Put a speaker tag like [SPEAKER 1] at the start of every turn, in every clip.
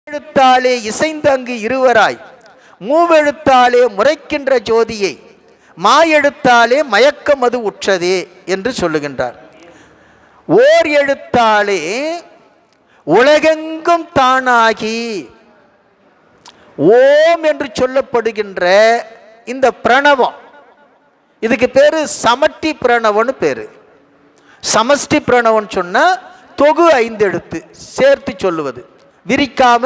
[SPEAKER 1] எழுத்தாலே இசைந்து அங்கு இருவராய் மூவெழுத்தாலே முறைக்கின்ற ஜோதியை மாயெழுத்தாலே மயக்கம் அது உற்றதே என்று சொல்லுகின்றார். ஓர் எழுத்தாலே உலகெங்கும் தானாகி ஓம் என்று சொல்லப்படுகின்ற இந்த பிரணவம், இதுக்கு பேரு சமஷ்டி பிரணவம்னு பேரு. சமஷ்டி பிரணவம் சொன்னா தொகு 5 எழுத்து சேர்த்து சொல்லுவது, விரிக்காம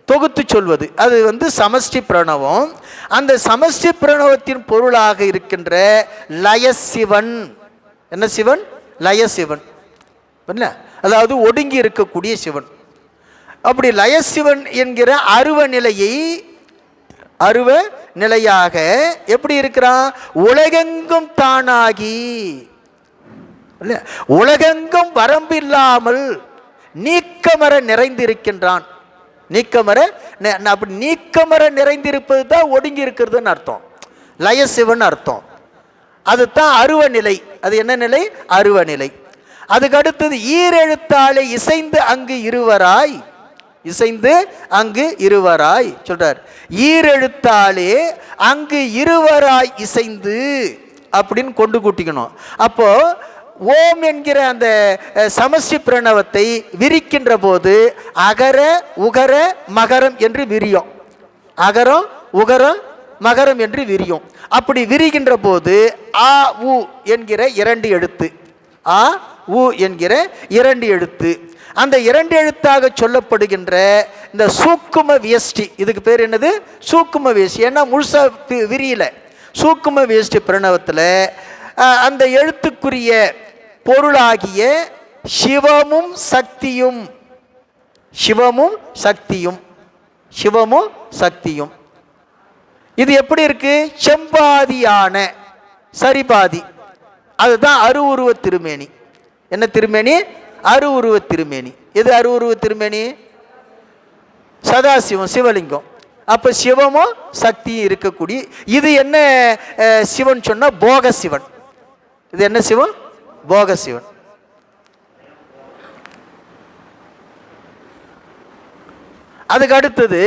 [SPEAKER 1] தொகுத்து சொல்வது, அது சமஷ்டி பிரணவம். அந்த சமஷ்டி பிரணவத்தின் பொருளாக இருக்கின்ற லயசிவன், என்ன சிவன்? லயசிவன், அதாவது ஒடுங்கி இருக்கக்கூடிய சிவன். அப்படி லயசிவன் என்கிற அருவ நிலையாக எப்படி இருக்கிறான்? உலகெங்கும் தானாகி, உலகெங்கும் வரம்பில்லாமல் நீக்கமர நிறைந்திருக்கின்றான். அப்படி நீக்கமர நிறைந்திருப்பது தான் ஒடுங்கி இருக்கிறதுன்னு அர்த்தம், லயசிவன் அர்த்தம். அதுதான் அருவ நிலை. அது என்ன நிலை? அருவ நிலை. அதுக்கு அடுத்தது ஈரெழுத்தாலே இசைந்து அங்கு இருவராய், இசைந்து அங்கு இருவராய் சொல்றார். ஈரெழுத்தாலே அங்கு இருவராய் இசைந்து அப்படின்னு கொண்டு கூட்டிக்கணும். அப்போ ஓம் என்கிற அந்த சமஷ்டி பிரணவத்தை விரிக்கின்ற போது அகர உகர மகரம் என்று விரியும். அகரம் உகரம் மகரம் என்று விரியும். அப்படி விரிகின்ற போது ஆ உ என்கிற 2 எழுத்து, ஆ உ என்கிற 2 எழுத்து, அந்த 2 எழுத்தாக சொல்லப்படுகின்ற இந்த சூக்கும வியஷ்டி, இதுக்கு பேர் என்னது? சூக்கும வியஷ்டி. ஏன்னா முழுசா விரியல. சூக்கும வியஷ்டி பிரணவத்தில் அந்த எழுத்துக்குரிய பொருளாகிய சிவமும் சக்தியும், சிவமும் சக்தியும், சிவமும் சக்தியும், இது எப்படி இருக்கு? செம்பாதியான சரிபாதி. அதுதான் அருவுருவ திருமேனி. என்ன திருமேனி? அருவுருவ திருமேனி. எது அருவுருவ திருமேனி? சதாசிவம், சிவலிங்கம். அப்ப சிவமும் சக்தியும் இருக்கக்கூடிய இது என்ன சிவன் சொன்னா? போக சிவன். இது என்ன சிவன்? போக சிவன். அதுக்கு அடுத்தது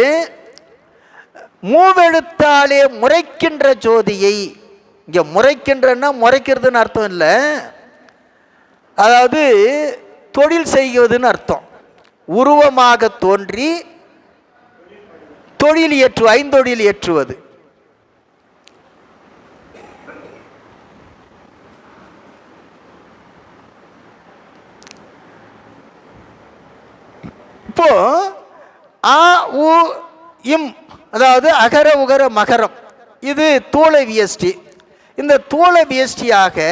[SPEAKER 1] மூவெழுத்தாலே முறைக்கின்ற ஜோதியை. இங்க முறைக்கின்றன்னா முறைக்கிறதுன்னு அர்த்தம் இல்லை, அதாவது தொழில் செய்வதுன்னு அர்த்தம். உருவமாக தோன்றி தொழில் ஏற்று, ஐந்தொழில் ஏற்றுவது. இப்போ ஆ உ இம், அதாவது அகர உகர மகரம், இது தூள வியஷ்டி. இந்த தூள வியஷ்டியாக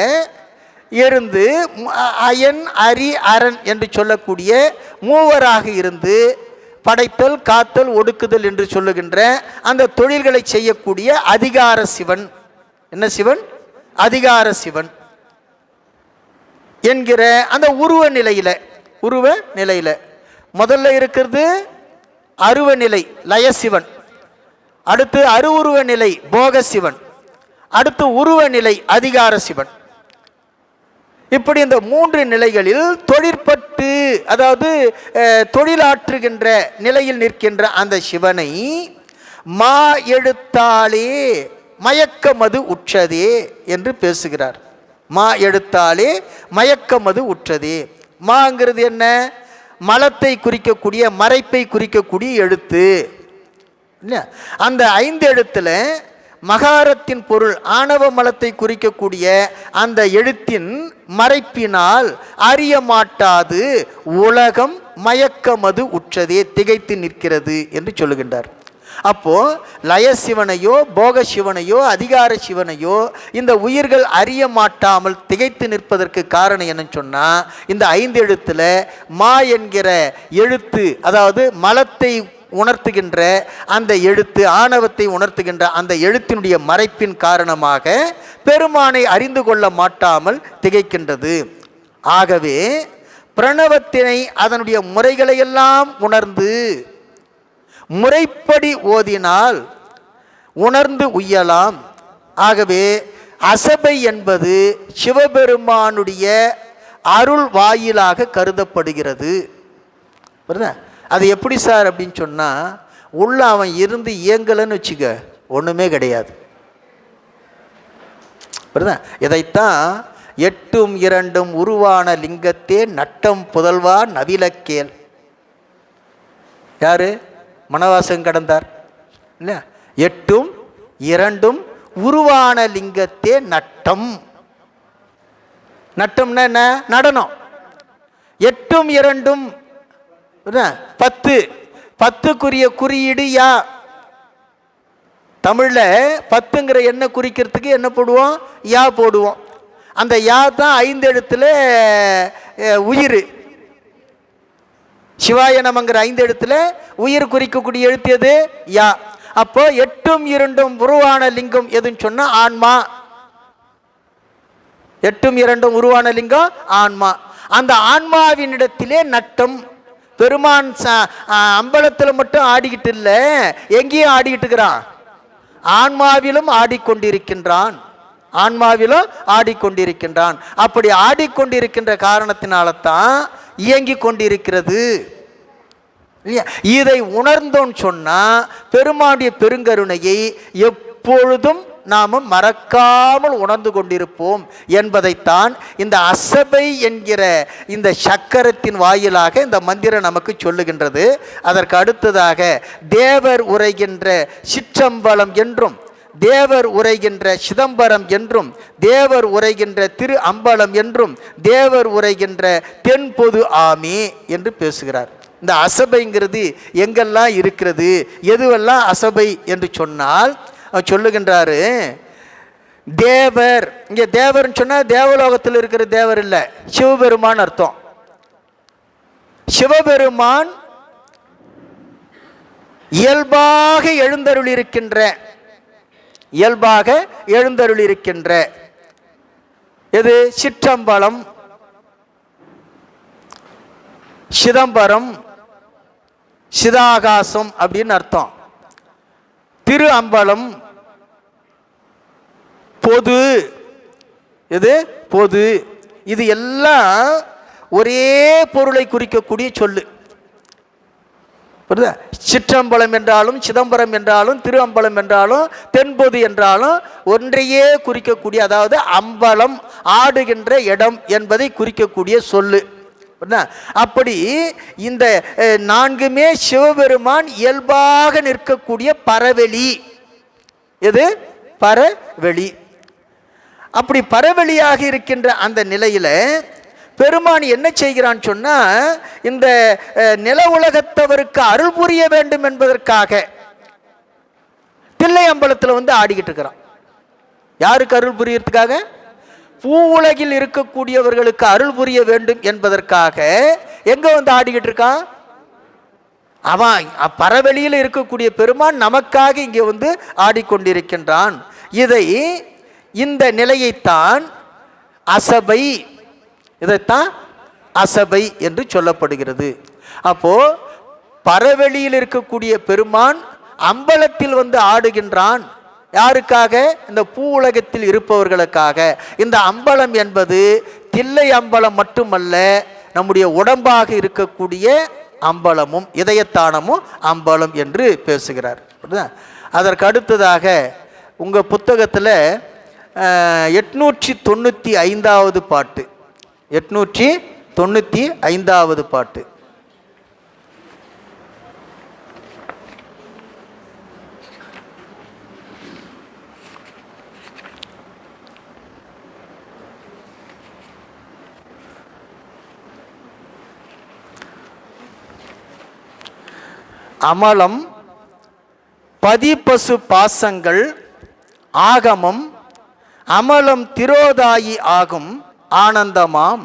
[SPEAKER 1] இருந்து அயன் அரி அரண் என்று சொல்லக்கூடிய மூவராக இருந்து படைத்தல் காத்தல் ஒடுக்குதல் என்று சொல்லுகின்ற அந்த தொழில்களை செய்யக்கூடிய அதிகார சிவன். என்ன சிவன்? அதிகார சிவன் என்கிற அந்த உருவ நிலையில முதல்ல இருக்கிறது அருவ நிலை லயசிவன், அடுத்து அருவுருவ நிலை போக சிவன், அடுத்து உருவ நிலை அதிகார சிவன். இப்படி இந்த 3 நிலைகளில் தொழிற்பட்டு, அதாவது தொழிலாற்றுகின்ற நிலையில் நிற்கின்ற அந்த சிவனை மா எழுத்தாலே மயக்கமது உற்றதே என்று பேசுகிறார். மா எழுத்தாலே மயக்கமது உற்றதே. மாங்கிறது என்ன? மலத்தை குறிக்கக்கூடிய, மறைப்பை குறிக்கக்கூடிய எழுத்து. அந்த 5 எழுத்துல மகாரத்தின் பொருள் ஆணவ மலத்தை குறிக்கக்கூடிய அந்த எழுத்தின் மறைப்பினால் அறிய மாட்டாது உலகம் மயக்கமது உற்றதே, திகைத்து நிற்கிறது என்று சொல்லுகின்றார். அப்போ லயசிவனையோ போக சிவனையோ அதிகார சிவனையோ இந்த உயிர்கள் அறிய மாட்டாமல் திகைத்து நிற்பதற்கு காரணம் என்னன்னு சொன்னா, இந்த 5 எழுத்துல மா என்கிற எழுத்து, அதாவது மலத்தை உணர்த்துகின்ற அந்த எழுத்து, ஆணவத்தை உணர்த்துகின்ற அந்த எழுத்தினுடைய மறைப்பின் காரணமாக பெருமானை அறிந்து கொள்ள மாட்டாமல் திகைக்கின்றது. ஆகவே பிரணவத்தினை அதனுடைய முறைகளையெல்லாம் உணர்ந்து முறைப்படி ஓதினால் உணர்ந்து உய்யலாம். ஆகவே அசபை என்பது சிவபெருமானுடைய அருள் வாயிலாக கருதப்படுகிறது. அது எப்படி சார் அப்படின்னு சொன்னால், உள்ள அவன் இருந்து இயங்கலைன்னு வச்சுக்க, ஒன்றுமே கிடையாது. புரியுதா? இதைத்தான் எட்டும் இரண்டும் உருவான லிங்கத்தே நட்டம் புதல்வா நவிலக்கேல். யாரு? மணவாசகம் கடந்தார் இல்லையா? எட்டும் இரண்டும் உருவான லிங்கத்தே நட்டம். நட்டம்னா என்ன? நடனம். எட்டும் இரண்டும் 10, 10க்குரிய குறியீடு யா. தமிழில் 10ங்கிற எண்ணை குறிக்கிறதுக்கு என்ன போடுவோம்? யா போடுவோம். அந்த யா தான் 5 எழுத்துல உயிர். சிவாய நமங்கிற 5 எழுத்துல உயிர் குறிக்கக்கூடிய எழுத்து எது? யா. அப்போ எட்டும் இரண்டும் உருவான லிங்கம் எதுன்னு சொன்னா ஆன்மா. எட்டும் இரண்டும் உருவான லிங்கம் ஆன்மா. அந்த ஆன்மாவினிடத்திலே நட்டம். பெருமான் அம்பலத்தில் மட்டும் ஆடிக்கிட்டு இல்லை, எங்கேயும் ஆடிக்கிட்டு இருக்கிறான். ஆன்மாவிலும் ஆடிக்கொண்டிருக்கின்றான். ஆன்மாவிலும் ஆடிக்கொண்டிருக்கின்றான். அப்படி ஆடிக்கொண்டிருக்கின்ற காரணத்தினால தான் இயங்கி கொண்டிருக்கிறது. இதை உணர்ந்தோன்னு சொன்னால் பெருமானுடைய பெருங்கருணையை எப்பொழுதும் நாம் மறக்காமல் உணர்ந்து கொண்டிருப்போம் என்பதைத்தான் இந்த அசபை என்கிற இந்த சக்கரத்தின் வாயிலாக இந்த மந்திரம் நமக்கு சொல்லுகின்றது. அதற்கு அடுத்ததாக தேவர் உரைகின்ற சிற்றம்பலம் என்றும், தேவர் உரைகின்ற சிதம்பரம் என்றும், தேவர் உரைகின்ற திரு அம்பலம் என்றும், தேவர் உரைகின்ற தென்பொது ஆமே என்று பேசுகிறார். இந்த அசபைங்கிறது எங்கெல்லாம் இருக்கிறது, எதுவெல்லாம் அசபை என்று சொன்னால் சொல்லுகின்றாரு. தேவர், இங்கே தேவர்னு சொன்னால் தேவலோகத்தில் இருக்கிற தேவர் இல்லை, சிவபெருமான் அர்த்தம். சிவபெருமான் இயல்பாக எழுந்தருளிருக்கின்ற, இயல்பாக எழுந்தருளிருக்கின்ற எது? சிற்றம்பலம், சிதம்பரம், சிதாகாசம் அப்படின்னு அர்த்தம். திரு அம்பலம் பொது, இது பொது. இது எல்லாம் ஒரே பொருளை குறிக்கக்கூடிய சொல்லு. புரியுதா? சிற்றம்பலம் என்றாலும், சிதம்பரம் என்றாலும், திரு அம்பலம் என்றாலும், தென்பொது என்றாலும் ஒன்றையே குறிக்கக்கூடிய, அதாவது அம்பலம் ஆடுகின்ற இடம் என்பதை குறிக்கக்கூடிய சொல்லு. அப்படி இந்த 4மே சிவபெருமான் இயல்பாக நிற்கக்கூடிய பரவெளி. எது? பரவெளி. அப்படி பரவெளியாக இருக்கின்ற அந்த நிலையில பெருமான் என்ன செய்கிறான்னு சொன்னா, இந்த நில உலகத்தவருக்கு அருள் புரிய வேண்டும் என்பதற்காக தில்லை அம்பலத்தில் ஆடிக்கிட்டு இருக்கிறான். யாருக்கு அருள் புரியறதுக்காக? பூ உலகில் இருக்கக்கூடியவர்களுக்கு அருள் புரிய வேண்டும் என்பதற்காக எங்க ஆடிக்கிட்டு இருக்கான் அவன். பரவெளியில் இருக்கக்கூடிய பெருமான் நமக்காக இங்கே ஆடிக்கொண்டிருக்கின்றான். இதை, இந்த நிலையைத்தான் அசபை, இதைத்தான் அசபை என்று சொல்லப்படுகிறது. அப்போ பரவெளியில் இருக்கக்கூடிய பெருமான் அம்பலத்தில் ஆடுகின்றான். யாருக்காக? இந்த பூ உலகத்தில் இருப்பவர்களுக்காக. இந்த அம்பலம் என்பது தில்லை அம்பலம் மட்டுமல்ல, நம்முடைய உடம்பாக இருக்கக்கூடிய அம்பலமும் இதயத்தானமும் அம்பலம் என்று பேசுகிறார். அதற்கு அடுத்ததாக உங்கள் புத்தகத்தில் 895வது பாட்டு, 895வது பாட்டு. அமலம் பதிபசு பாசங்கள் ஆகமம், அமலம் திரோதாயி ஆகும் ஆனந்தமாம்,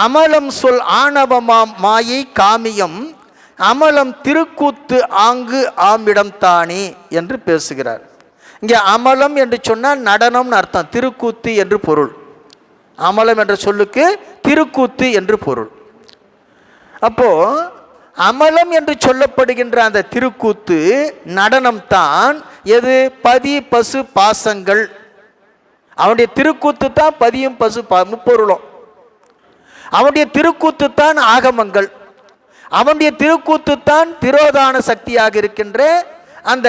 [SPEAKER 1] அமலம் சொல் ஆணவமாம் மாயை காமியம், அமலம் திருக்கூத்து ஆங்கு ஆமிடம் தானே என்று பேசுகிறார். இங்கே அமலம் என்று சொன்னால் நடனம்னு அர்த்தம், திருக்கூத்து என்று பொருள். அமலம் என்ற சொல்லுக்கு திருக்கூத்து என்று பொருள். அப்போ அமலம் என்று சொல்லப்படுகின்ற அந்த திருக்கூத்து நடனம் தான் எது? பதி பசு பாசங்கள். அவனுடைய திருக்கூத்து தான் பதியும் பசு முப்பொருளும். அவனுடைய திருக்கூத்து தான் ஆகமங்கள். அவனுடைய திருக்கூத்து தான் திரோதான சக்தியாக இருக்கின்ற அந்த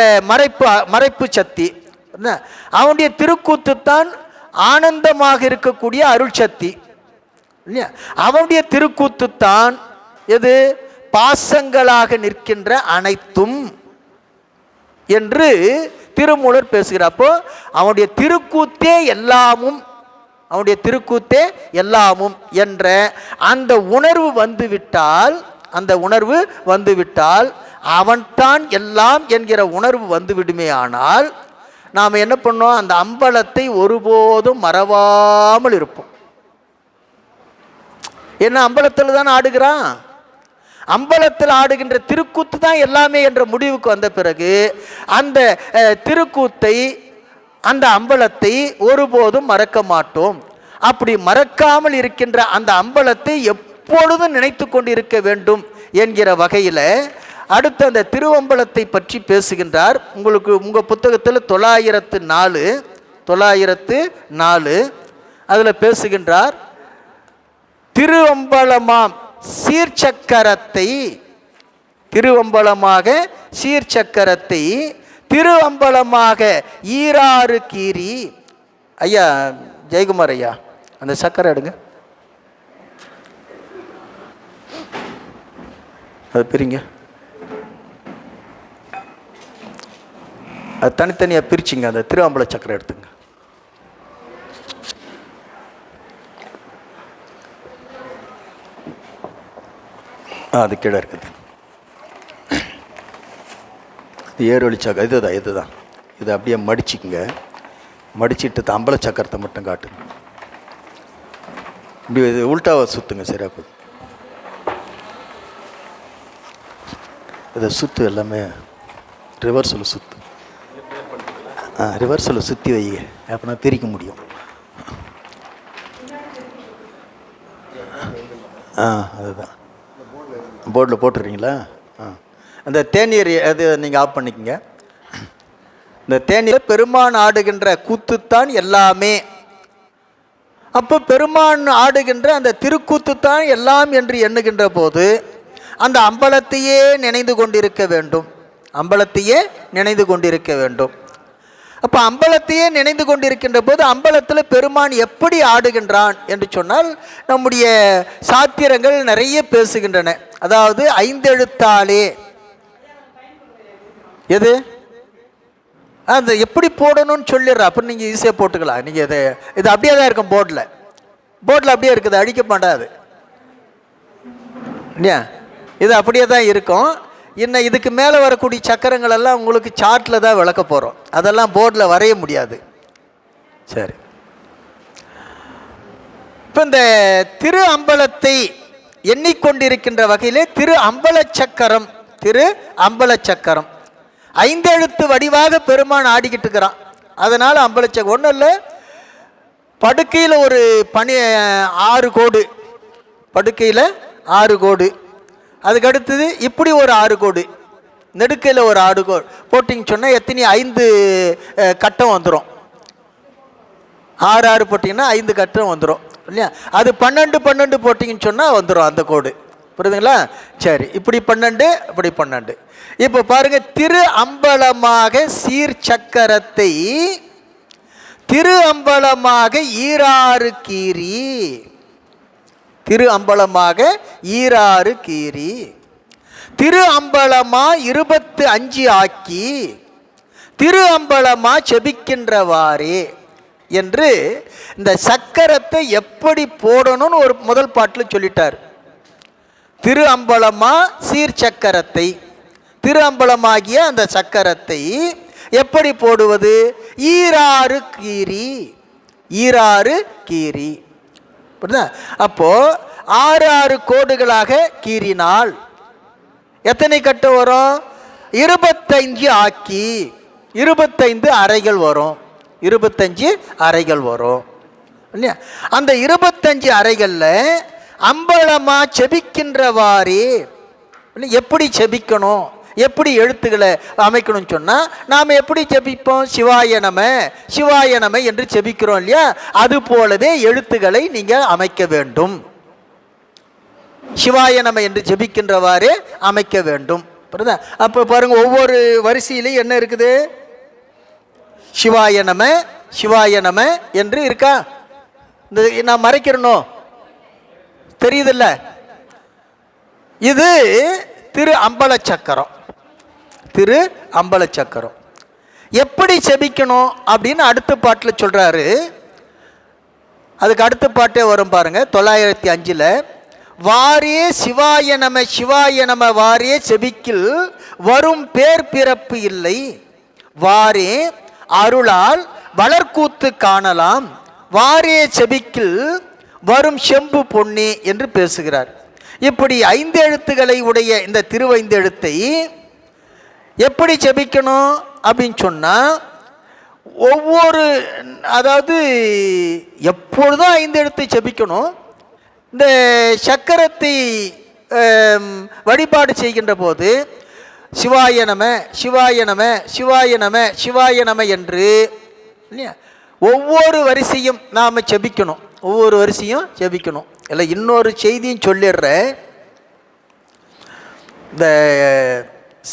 [SPEAKER 1] மறைப்பு சக்தி. அவனுடைய திருக்கூத்து தான் ஆனந்தமாக இருக்கக்கூடிய அருள் சக்தி இல்லையா? அவனுடைய திருக்கூத்து தான் எது? பாசங்களாக நிற்கின்ற அனைத்தும் என்று திருமூலர் பேசுகிறார். அப்போ அவனுடைய திருக்கூத்தே எல்லாமும், அவனுடைய திருக்கூத்தே எல்லாமும் என்ற அந்த உணர்வு வந்துவிட்டால், அந்த உணர்வு வந்துவிட்டால் அவன்தான் எல்லாம் என்கிற உணர்வு வந்துவிடுமே. ஆனால் நாம் என்ன பண்ணோம்? அந்த அம்பலத்தை ஒருபோதும் மறவாமல் இருப்போம். என்ன, அம்பலத்தில் தான் ஆடுகிறான், அம்பலத்தில் ஆடுகின்ற திருக்கூத்து தான் எல்லாமே என்ற முடிவுக்கு வந்த பிறகு அந்த திருக்கூத்தை, அந்த அம்பலத்தை ஒருபோதும் மறக்க மாட்டோம். அப்படி மறக்காமல் இருக்கின்ற அந்த அம்பலத்தை எப்பொழுதும் நினைத்து கொண்டு இருக்க வேண்டும் என்கிற வகையில் அடுத்து அந்த திருவம்பலத்தை பற்றி பேசுகின்றார். உங்களுக்கு உங்கள் புத்தகத்தில் 904 அதில் பேசுகின்றார். திருவம்பலமாம் சீர்சக்கரத்தை, திருவம்பலமாக சீர்சக்கரத்தை திருவம்பலமாக ஈராறு கீரி. ஐயா ஜெயக்குமார் ஐயா, அந்த சக்கரை எடுங்க, அது பிரிங்க, அது தனித்தனியாக பிரிச்சுங்க. அந்த திருவம்பல சக்கரை எடுத்துங்க. அது கீழே இருக்குது. இது ஏர்வழி சக்கரை, இதுதான். இதை அப்படியே மடிச்சுக்குங்க. மடிச்சுட்டு அம்பல சக்கரத்தை மட்டும் காட்டுங்க. இப்படி இது உல்ட்டாவை சுற்றுங்க. சரியா போகுது. இதை சுற்று, எல்லாமே ரிவர்ஸில் சுற்று. ரிவர்ஸில் சுற்றி வைங்க, அப்படின்னா பிரிக்க முடியும். அதுதான் போர்டில் போட்டுறீங்களா? அந்த தேநீர் அது நீங்கள் ஆஃப் பண்ணிக்கங்க. இந்த தேநீர் பெருமான் ஆடுகின்ற கூத்துத்தான் எல்லாமே. அப்போ பெருமான் ஆடுகின்ற அந்த திருக்கூத்து தான் எல்லாம் என்று எண்ணுகின்ற போது அந்த அம்பலத்தையே நினைந்து கொண்டிருக்க வேண்டும், அம்பலத்தையே நினைந்து கொண்டிருக்க வேண்டும். அப்போ அம்பலத்தையே நினைந்து கொண்டிருக்கின்ற போது அம்பலத்தில் பெருமான் எப்படி ஆடுகின்றான் என்று சொன்னால் நம்முடைய சாத்திரங்கள் நிறைய பேசுகின்றன. அதாவது 5 எழுத்தாலே எது அந்த எப்படி போடணும்னு சொல்லிடுற. அப்போ நீங்கள் ஈஸியாக போட்டுக்கலாம். நீங்கள் இது அப்படியே தான் இருக்கும். போர்டில் அப்படியே இருக்குது, அடிக்க மாட்டாது இல்லையா? இது அப்படியே தான் இருக்கும். இன்னும் இதுக்கு மேலே வரக்கூடிய சக்கரங்கள் எல்லாம் உங்களுக்கு சார்ட்டில் தான் விளக்க போகிறோம். அதெல்லாம் போர்டில் வரைய முடியாது. சரி, இப்போ இந்த திரு அம்பலத்தை எண்ணிக்கொண்டிருக்கின்ற வகையிலே திரு அம்பல சக்கரம், திரு அம்பல சக்கரம் 5 எழுத்து வடிவாக பெருமான் ஆடிக்கிட்டு இருக்கிறான். அதனால் அம்பலச்சக்கரம் ஒன்றும் இல்லை. படுக்கையில் ஒரு 6 கோடு, படுக்கையில் 6 கோடு, அதுக்கடுத்தது இப்படி ஒரு 6 கோடு, நெடுக்கையில் ஒரு 6 கோடு போட்டிங்கன்னு சொன்னால் எத்தனை 5 கட்டம் வந்துடும். 6 போட்டிங்கன்னா 5 கட்டம் வந்துடும் இல்லையா? அது 12 போட்டிங்கன்னு சொன்னால் வந்துடும் அந்த கோடு. புரியுதுங்களா? சரி, இப்படி 12 இப்படி 12. இப்போ பாருங்க, திரு அம்பலமாக சீர்சக்கரத்தை திரு அம்பலமாக ஈராறு கீரி, திரு அம்பலமாக ஈராறு கீரி, திரு அம்பலமா 25 ஆக்கி திரு அம்பலமா செபிக்கின்றவாறே என்று இந்த சக்கரத்தை எப்படி போடணும்னு ஒரு முதல் பாட்டில் சொல்லிட்டார். திரு அம்பலமா சீர்சக்கரத்தை, திரு அம்பலமாகிய அந்த சக்கரத்தை எப்படி போடுவது? ஈராறு கீரி, ஈராறு கீரி. அப்போ 6 கோடுகளாக கீறினால் எத்தனை கட்டு வரும்? 25 ஆக்கி 25 அறைகள் வரும், 25 அறைகள் வரும் இல்லையா? அந்த 25 அறைகளில் அம்பலமா செபிக்கின்றவாறே எப்படி செபிக்கணும், எப்படி எழுத்துக்களை அமைக்கணும்னு சொன்னால் நாம் எப்படி செபிப்போம்? சிவாய நம சிவாய நம என்று செபிக்கிறோம் இல்லையா? அது போலவே எழுத்துக்களை நீங்கள் அமைக்க வேண்டும். சிவாய நம என்று ஜெபிக்கின்றவாறு அமைக்க வேண்டும். புரியுதா? அப்போ பாருங்க, ஒவ்வொரு வரிசையிலையும் என்ன இருக்குது? சிவாய நம சிவாய நம என்று இருக்கா? இந்த நான் மறைக்கிறனோ தெரியுதில்ல? இது திரு அம்பல சக்கரம். திரு அம்பல சக்கரம் எப்படி செபிக்கணும் அப்படின்னு அடுத்த பாட்டில் சொல்றாரு. அதுக்கு அடுத்த பாட்டே வரும் பாருங்க, 905. வாரே சிவாய நம சிவாய நம வாரே செபிக்கில் வரும் பேர் பிறப்பு இல்லை, வாரே அருளால் வளர்க்கூத்து காணலாம், வாரே செபிக்கில் வரும் செம்பு பொன்னே என்று பேசுகிறார். இப்படி 5 எழுத்துக்களை உடைய இந்த திருவைந்தெழுத்தை எப்படி செபிக்கணும் அப்படின்னு சொன்னால், ஒவ்வொரு அதாவது எப்பொழுதும் 5 எழுத்தை செபிக்கணும். இந்த சக்கரத்தை வழிபாடு செய்கின்ற போது சிவாய நம சிவாய நம சிவாய நம சிவாய நம என்று இல்லையா ஒவ்வொரு வரிசையும் நாம் செபிக்கணும். ஒவ்வொரு வரிசையும் செபிக்கணும். இல்லை, இன்னொரு செய்தியும் சொல்லிடுறேன். இந்த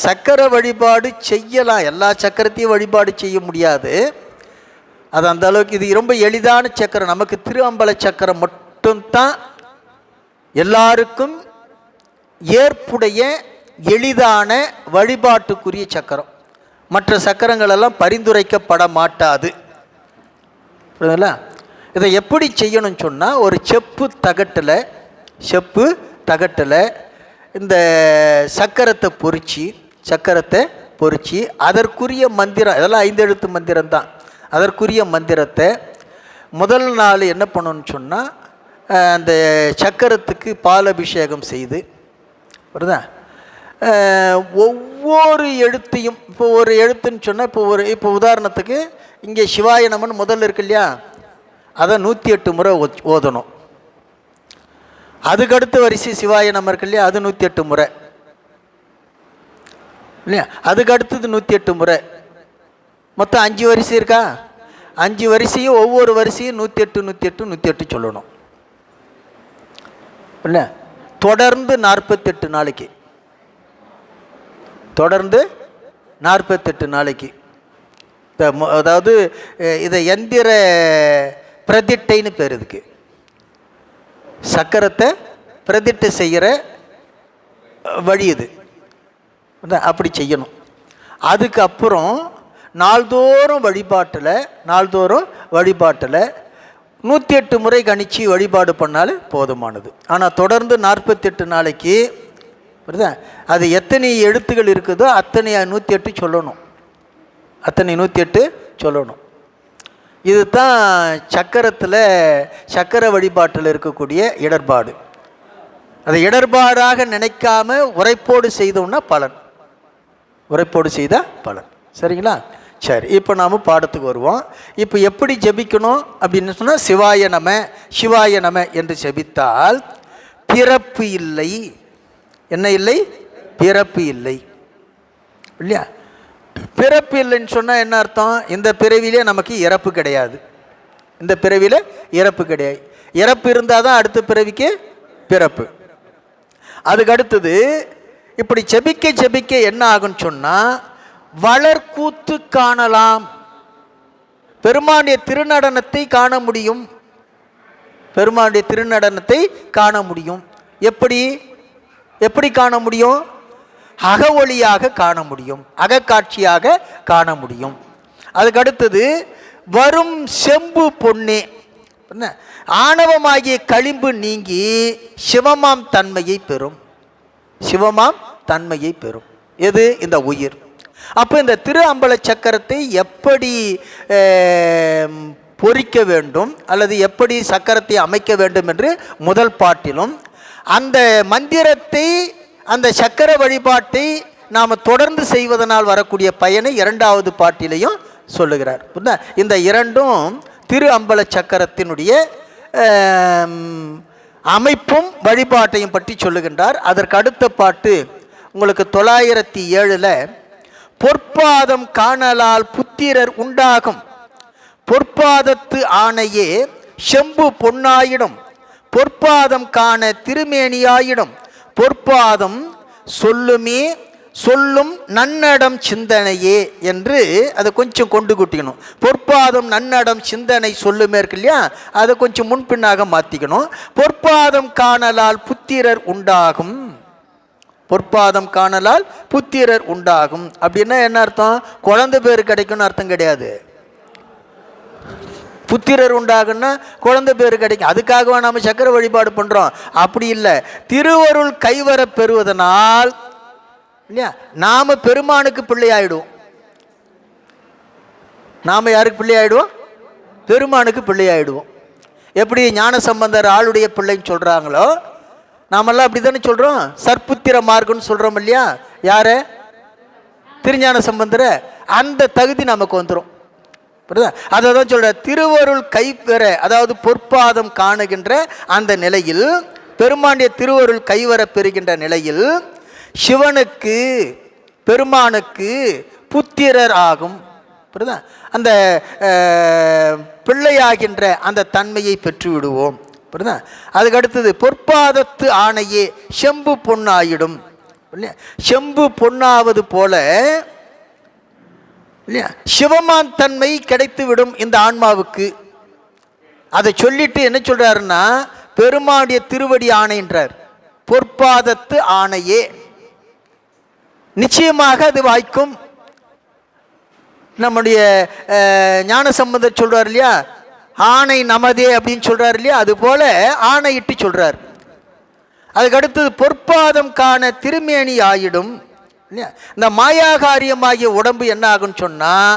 [SPEAKER 1] சக்கர வழிபாடு செய்யலாம், எல்லா சக்கரத்தையும் வழிபாடு செய்ய முடியாது. அது அந்த அளவுக்கு இது ரொம்ப எளிதான சக்கரம். நமக்கு திரு அம்பல சக்கரம் மட்டும்தான் எல்லாருக்கும் ஏற்புடைய எளிதான வழிபாட்டுக்குரிய சக்கரம். மற்ற சக்கரங்கள் எல்லாம் பரிந்துரைக்கப்பட மாட்டாது. புரியுதுங்களா? இதை எப்படி செய்யணும்னு சொன்னால், ஒரு செப்பு தகட்டில் இந்த சக்கரத்தை பொறிச்சு அதற்குரிய மந்திரம், இதெல்லாம் 5 எழுத்து மந்திரம்தான். அதற்குரிய மந்திரத்தை முதல் நாள் என்ன பண்ணணும்னு சொன்னால், அந்த சக்கரத்துக்கு பால் அபிஷேகம் செய்து, வருதா, ஒவ்வொரு எழுத்தையும், இப்போ ஒரு எழுத்துன்னு சொன்னால், இப்போ உதாரணத்துக்கு இங்கே சிவாய நமன்னு முதல்ல இருக்கு இல்லையா, அதை 108 முறை ஓதணும். அதுக்கடுத்த வரிசை சிவாய நம இருக்கு இல்லையா, அது 108 முறை இல்லையா, அதுக்கு அடுத்தது 108 முறை. மொத்தம் 5 வரிசை இருக்கா? 5 வரிசையும் ஒவ்வொரு வரிசையும் 108 சொல்லணும் இல்லை. தொடர்ந்து 48 நாளைக்கு, தொடர்ந்து 48 நாளைக்கு. அதாவது இதை எந்திர பிரதிட்டைன்னு பேர். இதுக்கு சக்கரத்தை பிரதிட்டை செய்கிற வழி இது. அப்படி செய்யணும். அதுக்கப்புறம் நாள்தோறும் வழிபாட்டில் 108 முறை கணிச்சு வழிபாடு பண்ணாலும் போதுமானது. ஆனால் தொடர்ந்து 48 நாளைக்கு, புரியுதா, அது எத்தனை எழுத்துக்கள் இருக்குதோ அத்தனை 108 சொல்லணும். அத்தனை 108 சொல்லணும். இது தான் சக்கர வழிபாட்டில் இருக்கக்கூடிய இடர்பாடு. அதை இடர்பாடாக நினைக்காம உரைப்போடு செய்தோம்னா பலன், உரைப்போடு செய்த பலன். சரிங்களா? சரி, இப்போ நாம் பாடத்துக்கு வருவோம். இப்போ எப்படி ஜெபிக்கணும் அப்படின்னு சொன்னால், சிவாய நம சிவாய நம என்று ஜெபித்தால் பிறப்பு இல்லை. என்ன இல்லை? பிறப்பு இல்லை இல்லையா? பிறப்பு இல்லைன்னு சொன்னால் என்ன அர்த்தம்? இந்த பிறவிலே நமக்கு இறப்பு கிடையாது. இந்த பிறவியில் இறப்பு கிடையாது. இறப்பு இருந்தால் தான் அடுத்த பிறவிக்கு பிறப்பு. அதுக்கு அடுத்தது இப்படி ஜெபிக்க என்ன ஆகுன்னு சொன்னால், வளர்க்கூத்து காணலாம். பெருமானுடைய திருநடனத்தை காண முடியும். பெருமானுடைய திருநடனத்தை காண முடியும். எப்படி காண முடியும்? அக ஒளியாக காண முடியும், அகக்காட்சியாக காண முடியும். அதுக்கு அடுத்தது வரும் செம்பு பொன்னே, ஆணவமாகிய களிம்பு நீங்கி சிவமாம் தன்மையை பெறும். சிவமாம் தன்மையை பெறும் எது? இந்த உயிர். அப்போ இந்த திரு அம்பல சக்கரத்தை எப்படி பொறிக்க வேண்டும் அல்லது எப்படி சக்கரத்தை அமைக்க வேண்டும் என்று முதல் பாட்டிலும், அந்த மந்திரத்தை, அந்த சக்கர வழிபாட்டை நாம் தொடர்ந்து செய்வதனால் வரக்கூடிய பயனை 2வது பாட்டிலையும் சொல்லுகிறார். இந்த 2ம் திரு அம்பல சக்கரத்தினுடைய அமைப்பும் வழிபாட்டையும் பற்றி சொல்லுகின்றார். அதற்கு அடுத்த பாட்டு உங்களுக்கு 907 பொற்பாதம் காணலால் புத்திரர் உண்டாகும், பொற்பாதத்து ஆணையே செம்பு பொன்னாயிடும், பொற்பாதம் காண திருமேனியாயிடும், பொற்பாதம் சொல்லுமே சொல்லும் நன்னடம் சிந்தனையே என்று அதை கொஞ்சம் கொண்டு கூட்டிக்கணும். பொற்பாதம் நன்னடம் சிந்தனை சொல்லுமே இருக்கு இல்லையா, அதை கொஞ்சம் முன்பின்னாக மாற்றிக்கணும். பொற்பாதம் காணலால் புத்திரர் உண்டாகும். பொற்பாதம் காணலால் புத்திரர் உண்டாகும் அப்படின்னா என்ன அர்த்தம்? குழந்தை பேர் கிடைக்கும்னு அர்த்தம் கிடையாது. புத்திரர் உண்டாகுன்னா குழந்தை பேர் கிடைக்கும். அதுக்காகவா நாம் சக்கர வழிபாடு பண்ணுறோம்? அப்படி இல்லை. திருவருள் கைவர பெறுவதனால் இல்லையா நாம் பெருமானுக்கு பிள்ளையாயிடுவோம். நாம் யாருக்கு பிள்ளையாயிடுவோம்? பெருமானுக்கு பிள்ளையாயிடுவோம். எப்படி ஞான சம்பந்தர் ஆளுடைய பிள்ளைன்னு சொல்கிறாங்களோ, நாமெல்லாம் அப்படி தானே சொல்கிறோம். சற்புத்திர மார்க்கம்னு சொல்கிறோம் இல்லையா? யார்? திருஞான சம்பந்தரை. அந்த தகுதி நமக்கு வந்துடும். புரியுதா? அதை தான் சொல்கிற திருவருள் கைப்பெற, அதாவது பொற்பாதம் காணுகின்ற அந்த நிலையில், பெருமானுடைய திருவருள் கைவர பெறுகின்ற நிலையில் சிவனுக்கு பெருமானுக்கு புத்திரர் ஆகும். புரியுதா? அந்த பிள்ளையாகின்ற அந்த தன்மையை பெற்று விடுவோம். புரியுதா? அதுக்கு அடுத்தது பொற்பாதத்து ஆணையே செம்பு பொன்னாயிடும். இல்லையா? செம்பு பொன்னாவது போல இல்லையா சிவமான் தன்மை கிடைத்து விடும் இந்த ஆன்மாவுக்கு. அதை சொல்லிட்டு என்ன சொல்றாருன்னா, பெருமானுடைய திருவடி ஆணைன்றார். பொற்பாதத்து ஆணையே நிச்சயமாக அது வாய்க்கும். நம்முடைய ஞான சம்பந்தர் சொல்றார் இல்லையா, ஆணை நமதே அப்படின்னு சொல்றாரு இல்லையா, அது போல ஆணையிட்டு சொல்றார். அதுக்கு அடுத்தது பொற்பாதம் காண திருமேனி ஆயிடும். இல்லையா? இந்த மாயாகாரியமாகிய உடம்பு என்ன ஆகுன்னு சொன்னால்,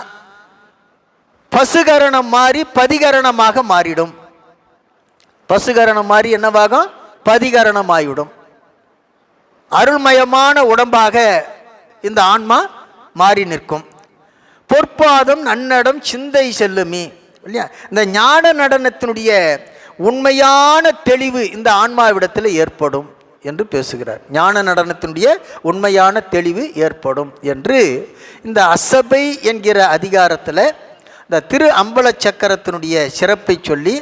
[SPEAKER 1] பசுகரணம் மாறி பதிகரணமாக மாறிடும். பசுகரணம் மாறி என்னவாகும்? பதிகரணம் ஆகிவிடும். அருள்மயமான உடம்பாக இந்த ஆன்மா மாறி நிற்கும். பொற்பாதம் நன்னடம் சிந்தை செல்லுமே. இல்லையா? இந்த ஞான நடனத்தினுடைய உண்மையான தெளிவு இந்த ஆன்மாவிடத்தில் ஏற்படும் என்று பேசுகிறார். ஞான நடனத்தினுடைய உண்மையான தெளிவு ஏற்படும் என்று இந்த அசபை என்கிற அதிகாரத்தில் இந்த திரு அம்பல சக்கரத்தினுடைய சிறப்பை சொல்லி,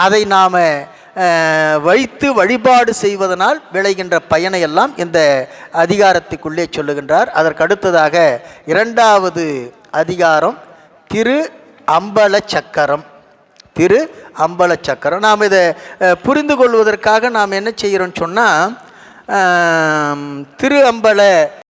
[SPEAKER 1] அதை நாம் வைத்து வழிபாடு செய்வதனால் விளைகின்ற பயனை எல்லாம் இந்த அதிகாரத்துக்குள்ளே சொல்லுகின்றார். அதற்கு அடுத்ததாக இரண்டாவது அதிகாரம் திரு அம்பல சக்கரம். திரு அம்பல சக்கரம். நாம் இதை புரிந்து கொள்வதற்காக நாம் என்ன செய்கிறோம்னு சொன்னால், திரு அம்பல